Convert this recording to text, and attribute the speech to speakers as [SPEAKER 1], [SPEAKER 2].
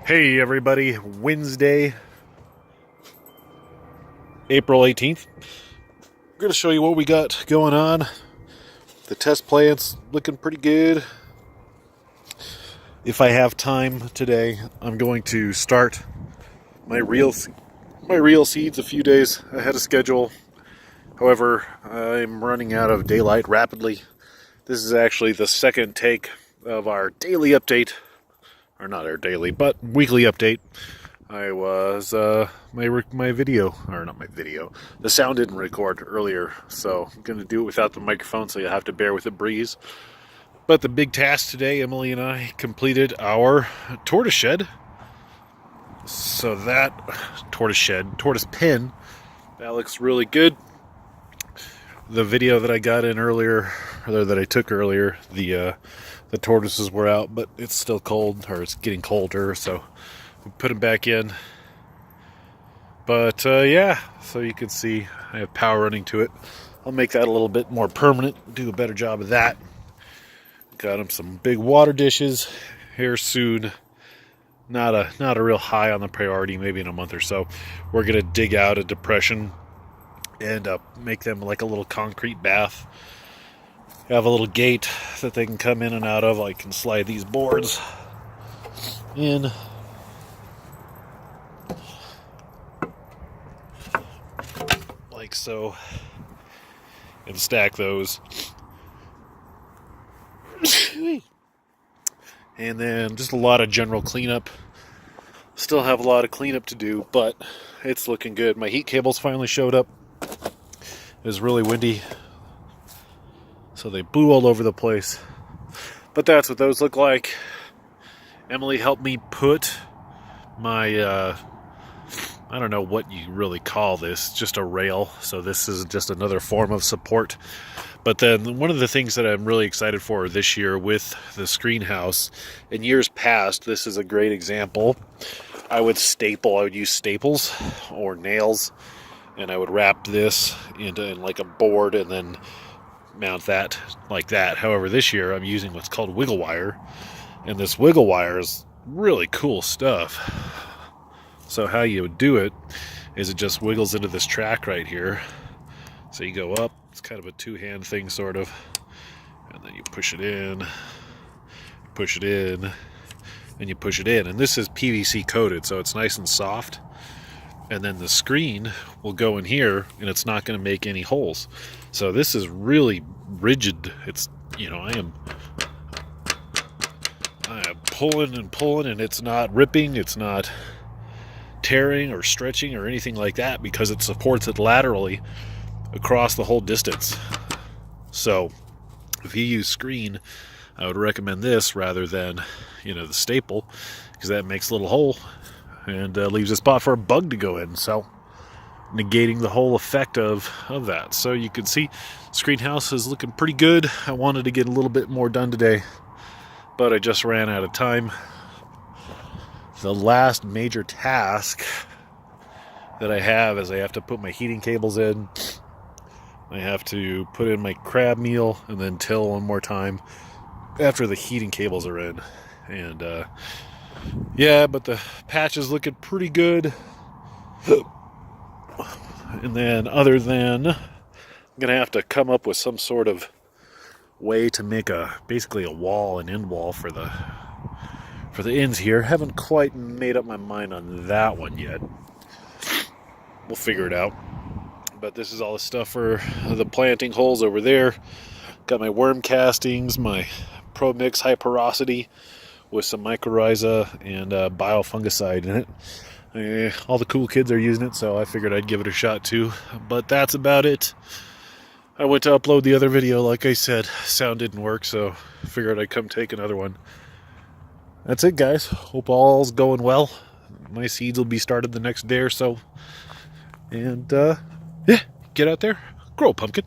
[SPEAKER 1] Hey everybody, Wednesday, April 18th. I'm going to show you what we got going on. The test plant's looking pretty good. If I have time today, I'm going to start my real seeds a few days ahead of schedule. However, I'm running out of daylight rapidly. This is actually the second take of our daily update. Or not our daily, but weekly update. I was, my video, or not my video, the sound didn't record earlier, so I'm going to do it without the microphone, so you'll have to bear with the breeze. But the big task today, Emily and I completed our tortoise shed. So that, tortoise pen, that looks really good. The video that I got in earlier, or that I took earlier, the tortoises were out, but it's still cold, or it's getting colder, so we put them back in. But yeah, so you can see I have power running to it. I'll make that a little bit more permanent, do a better job of that. Got them some big water dishes here soon. Not a real high on the priority, maybe in a month or so. We're gonna dig out a depression and make them like a little concrete bath. Have a little gate that they can come in and out of. I can slide these boards in. Like so. And stack those. And then just a lot of general cleanup. Still have a lot of cleanup to do, but it's looking good. My heat cables finally showed up. It was really windy, so they blew all over the place. But that's what those look like. Emily helped me put my, I don't know what you really call this, just a rail. So this is just another form of support. But then one of the things that I'm really excited for this year with the screen house, in years past, this is a great example. I would use staples or nails, and I would wrap this in like a board and then mount that like that. However, this year I'm using what's called wiggle wire, and this wiggle wire is really cool stuff. So how you would do it is it just wiggles into this track right here. So you go up, it's kind of a two-hand thing sort of, and then you push it in, and you push it in. And this is PVC coated, so it's nice and soft. And then the screen will go in here, and it's not going to make any holes. So this is really rigid. It's, I am pulling and pulling, and it's not ripping, it's not tearing or stretching or anything like that, because it supports it laterally across the whole distance. So if you use screen, I would recommend this rather than, the staple, because that makes a little hole and leaves a spot for a bug to go in. So negating the whole effect of that. So you can see screen house is looking pretty good. I wanted to get a little bit more done today, but I just ran out of time. The last major task that I have is I have to put my heating cables in. I have to put in my crab meal and then till one more time after the heating cables are in. And yeah, but the patch is looking pretty good. And then other than, I'm gonna have to come up with some sort of way to make basically a wall, an end wall for the ends here. Haven't quite made up my mind on that one yet. We'll figure it out. But this is all the stuff for the planting holes over there. Got my worm castings, my Pro Mix high porosity with some mycorrhiza and biofungicide in it. All the cool kids are using it, so I figured I'd give it a shot too. But that's about it. I went to upload the other video, like I said, sound didn't work, so figured I'd come take another one. That's it, guys. Hope all's going well. My seeds will be started the next day or so. And yeah, get out there, grow a pumpkin.